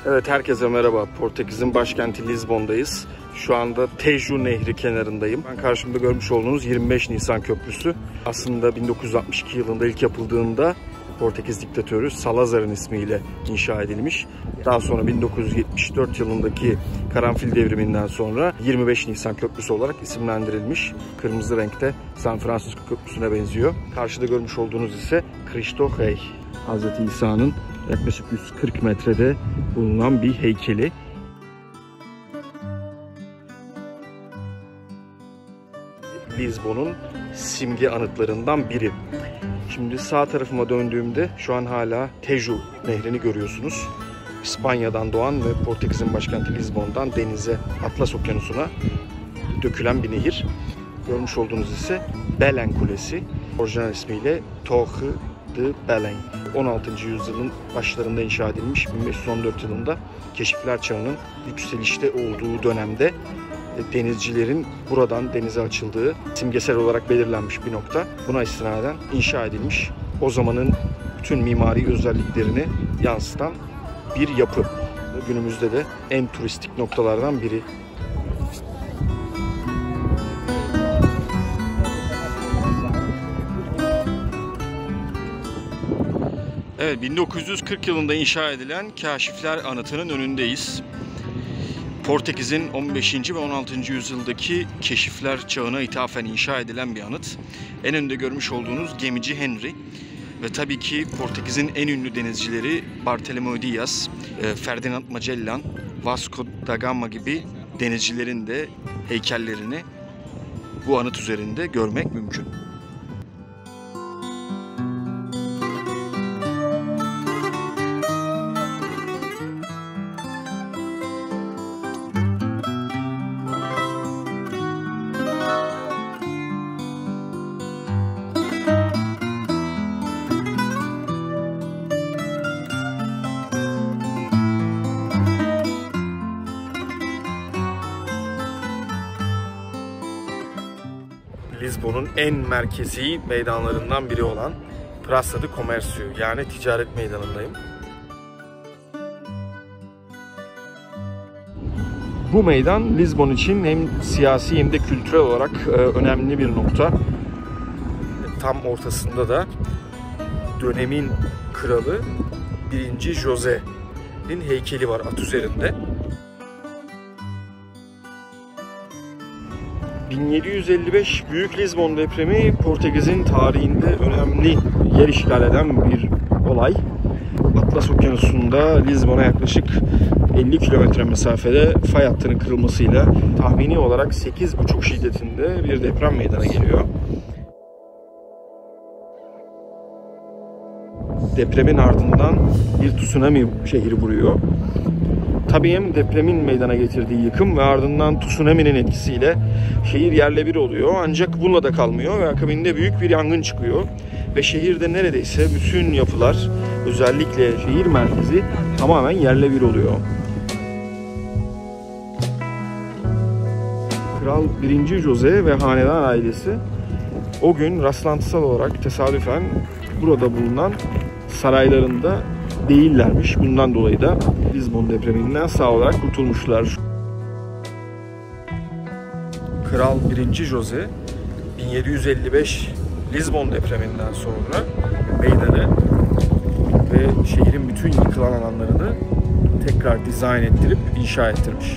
Evet, herkese merhaba. Portekiz'in başkenti Lizbon'dayız. Şu anda Tejo Nehri kenarındayım. Ben karşımda görmüş olduğunuz 25 Nisan Köprüsü. Aslında 1962 yılında ilk yapıldığında Portekiz diktatörü Salazar'ın ismiyle inşa edilmiş. Daha sonra 1974 yılındaki Karanfil Devrimi'nden sonra 25 Nisan Köprüsü olarak isimlendirilmiş. Kırmızı renkte San Francisco Köprüsü'ne benziyor. Karşıda görmüş olduğunuz ise Cristo Rei. Hz. İsa'nın yaklaşık 140 metrede bulunan bir heykeli. Lizbon'un simge anıtlarından biri. Şimdi sağ tarafıma döndüğümde şu an hala Tejo Nehri'ni görüyorsunuz. İspanya'dan doğan ve Portekiz'in başkenti Lizbon'dan denize, Atlas Okyanusu'na dökülen bir nehir. Görmüş olduğunuz ise Belém Kulesi. Orijinal ismiyle Torre de Belém. 16. yüzyılın başlarında inşa edilmiş, 1514 yılında Keşifler Çağı'nın yükselişte olduğu dönemde denizcilerin buradan denize açıldığı simgesel olarak belirlenmiş bir nokta. Buna istinaden inşa edilmiş. O zamanın bütün mimari özelliklerini yansıtan bir yapı. Günümüzde de en turistik noktalardan biri. Evet, 1940 yılında inşa edilen Kaşifler Anıtı'nın önündeyiz. Portekiz'in 15. ve 16. yüzyıldaki keşifler çağına ithafen inşa edilen bir anıt. En önde görmüş olduğunuz gemici Henry ve tabii ki Portekiz'in en ünlü denizcileri Bartolomeu Dias, Ferdinand Magellan, Vasco da Gama gibi denizcilerin de heykellerini bu anıt üzerinde görmek mümkün. Lizbon'un en merkezi meydanlarından biri olan Praça de Comércio, yani ticaret meydanındayım. Bu meydan Lizbon için hem siyasi hem de kültürel olarak önemli bir nokta. Tam ortasında da dönemin kralı 1. José'nin heykeli var at üzerinde. 1755 Büyük Lizbon depremi Portekiz'in tarihinde önemli yer işgal eden bir olay. Atlas Okyanusu'nda Lizbon'a yaklaşık 50 kilometre mesafede fay hattının kırılmasıyla tahmini olarak 8,5 şiddetinde bir deprem meydana geliyor. Depremin ardından bir tsunami şehri vuruyor. Tabii hem depremin meydana getirdiği yıkım ve ardından tsunami'nin etkisiyle şehir yerle bir oluyor. Ancak bununla da kalmıyor ve akabinde büyük bir yangın çıkıyor. Ve şehirde neredeyse bütün yapılar, özellikle şehir merkezi tamamen yerle bir oluyor. Kral 1. José ve hanedan ailesi o gün rastlantısal olarak tesadüfen burada bulunan saraylarında değillermiş. Bundan dolayı da Lizbon depreminden sağ olarak kurtulmuşlar. Kral 1. José 1755 Lizbon depreminden sonra meydanı ve şehrin bütün yıkılan alanlarını tekrar dizayn ettirip inşa ettirmiş.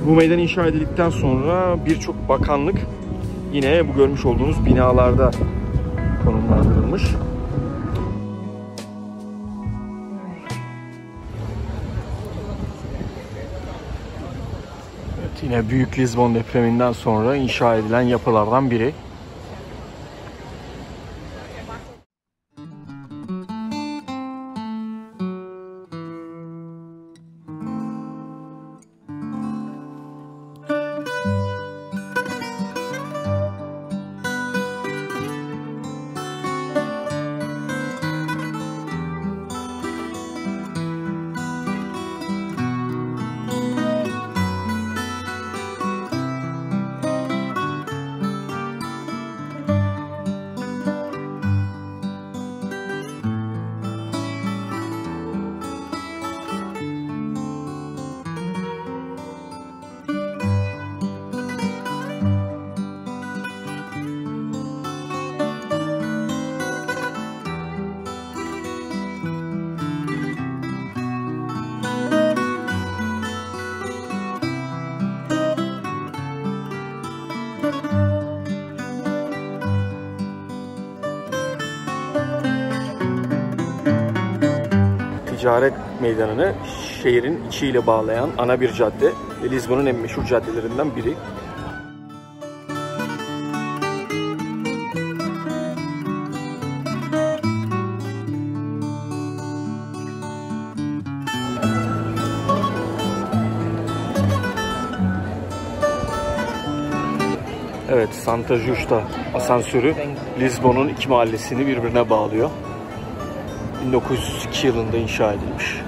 Bu meydan inşa edildikten sonra birçok bakanlık yine bu görmüş olduğunuz binalarda konumlandırılmış. Yine Büyük Lizbon depreminden sonra inşa edilen yapılardan biri. ticaret meydanını şehrin içiyle bağlayan ana bir cadde ve Lizbon'un en meşhur caddelerinden biri. Evet, Santa Justa asansörü Lizbon'un iki mahallesini birbirine bağlıyor. 1902 yılında inşa edilmiş.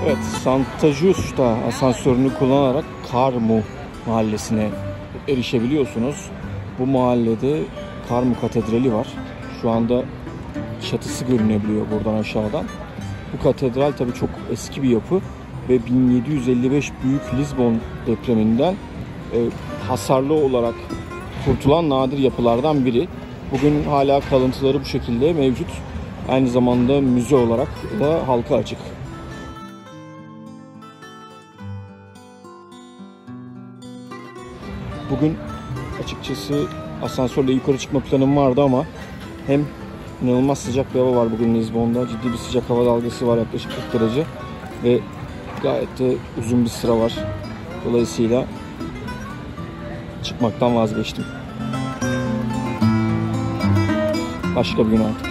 Evet, Santa Justa asansörünü kullanarak Carmo mahallesine erişebiliyorsunuz. Bu mahallede Carmo Katedrali var. Şu anda çatısı görünebiliyor buradan aşağıdan. Bu katedral tabii çok eski bir yapı ve 1755 Büyük Lizbon depreminden hasarlı olarak kurtulan nadir yapılardan biri. Bugün hala kalıntıları bu şekilde mevcut. Aynı zamanda müze olarak da halka açık. Bugün açıkçası asansörle yukarı çıkma planım vardı ama hem inanılmaz sıcak bir hava var bugün Lizbon'da. Ciddi bir sıcak hava dalgası var, yaklaşık 40 derece. Ve gayet de uzun bir sıra var. Dolayısıyla çıkmaktan vazgeçtim. Başka bir gün artık.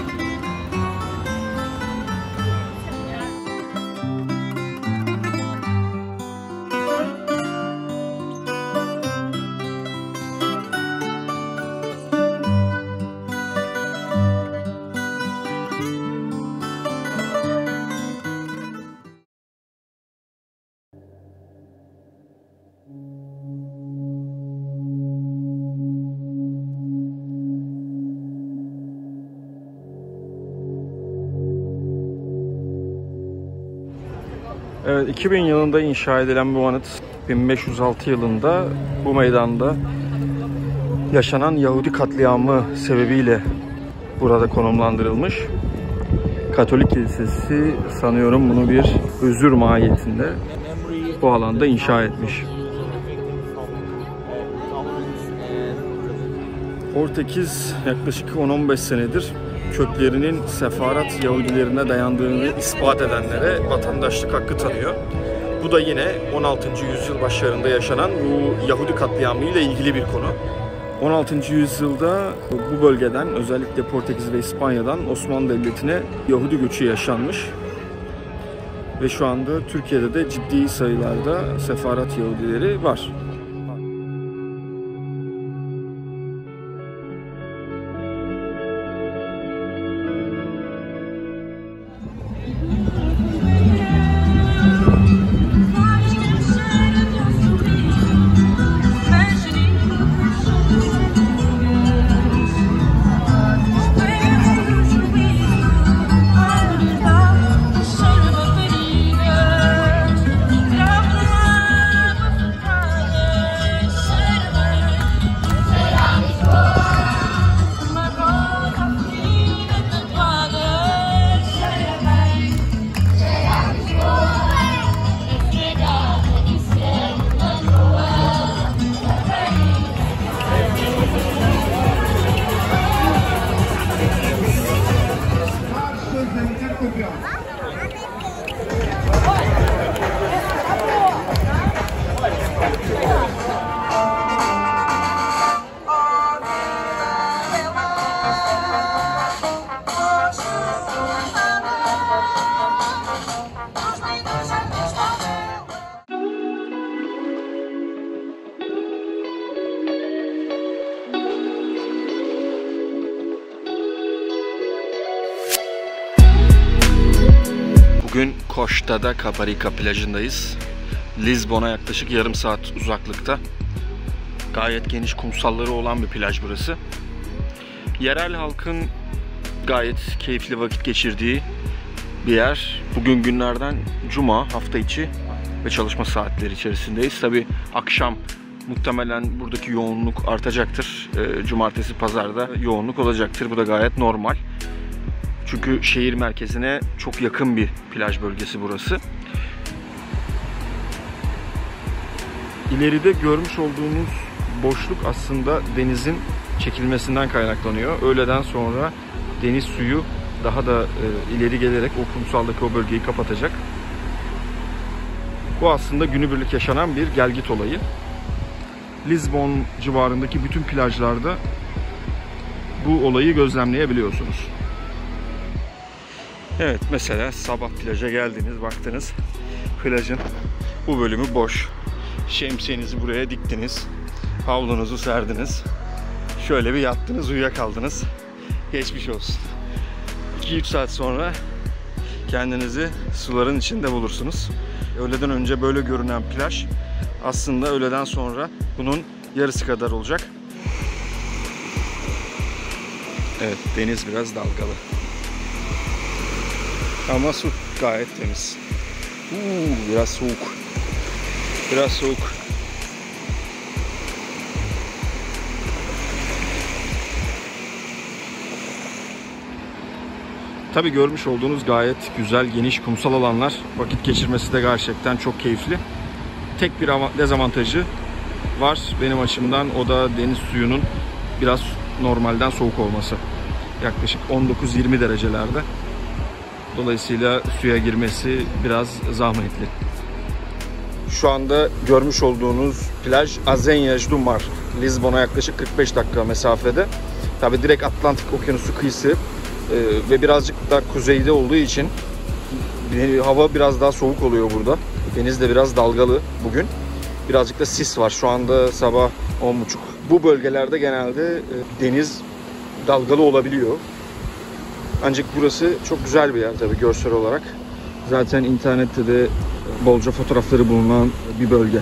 Evet, 2000 yılında inşa edilen bu anıt 1506 yılında bu meydanda yaşanan Yahudi katliamı sebebiyle burada konumlandırılmış. Katolik Kilisesi sanıyorum bunu bir özür mahiyetinde bu alanda inşa etmiş. Portekiz yaklaşık 10-15 senedir köklerinin Sefarat Yahudilerine dayandığını ispat edenlere vatandaşlık hakkı tanıyor. Bu da yine 16. yüzyıl başlarında yaşanan bu Yahudi katliamı ile ilgili bir konu. 16. yüzyılda bu bölgeden, özellikle Portekiz ve İspanya'dan Osmanlı Devleti'ne Yahudi göçü yaşanmış. Ve şu anda Türkiye'de de ciddi sayılarda Sefarat Yahudileri var. Bugün Costa da Caparica plajındayız. Lizbon'a yaklaşık yarım saat uzaklıkta. Gayet geniş kumsalları olan bir plaj burası. Yerel halkın gayet keyifli vakit geçirdiği bir yer. Bugün günlerden cuma, hafta içi ve çalışma saatleri içerisindeyiz. Tabi akşam muhtemelen buradaki yoğunluk artacaktır. Cumartesi, pazarda yoğunluk olacaktır. Bu da gayet normal. Çünkü şehir merkezine çok yakın bir plaj bölgesi burası. İleride görmüş olduğunuz boşluk aslında denizin çekilmesinden kaynaklanıyor. Öğleden sonra deniz suyu daha da ileri gelerek o kumsaldaki o bölgeyi kapatacak. Bu aslında günübirlik yaşanan bir gelgit olayı. Lizbon civarındaki bütün plajlarda bu olayı gözlemleyebiliyorsunuz. Evet, mesela sabah plaja geldiniz, baktınız plajın bu bölümü boş. Şemsiyenizi buraya diktiniz, havlunuzu serdiniz. Şöyle bir yattınız, uyuyakaldınız. Geçmiş olsun. 2-3 saat sonra kendinizi suların içinde bulursunuz. Öğleden önce böyle görünen plaj aslında öğleden sonra bunun yarısı kadar olacak. Evet, deniz biraz dalgalı. Ama su gayet temiz. Biraz soğuk. Biraz soğuk. Tabii görmüş olduğunuz gayet güzel, geniş kumsal alanlar. Vakit geçirmesi de gerçekten çok keyifli. Tek bir dezavantajı var benim açımdan. O da deniz suyunun biraz normalden soğuk olması. Yaklaşık 19-20 derecelerde. Dolayısıyla suya girmesi biraz zahmetli. Şu anda görmüş olduğunuz plaj Azenhas do Mar. Lizbon'a yaklaşık 45 dakika mesafede. Tabii direkt Atlantik Okyanusu kıyısı ve birazcık da kuzeyde olduğu için hava biraz daha soğuk oluyor burada. Deniz de biraz dalgalı bugün. Birazcık da sis var. Şu anda sabah 10.30. Bu bölgelerde genelde deniz dalgalı olabiliyor. Ancak burası çok güzel bir yer tabii görsel olarak. Zaten internette de bolca fotoğrafları bulunan bir bölge.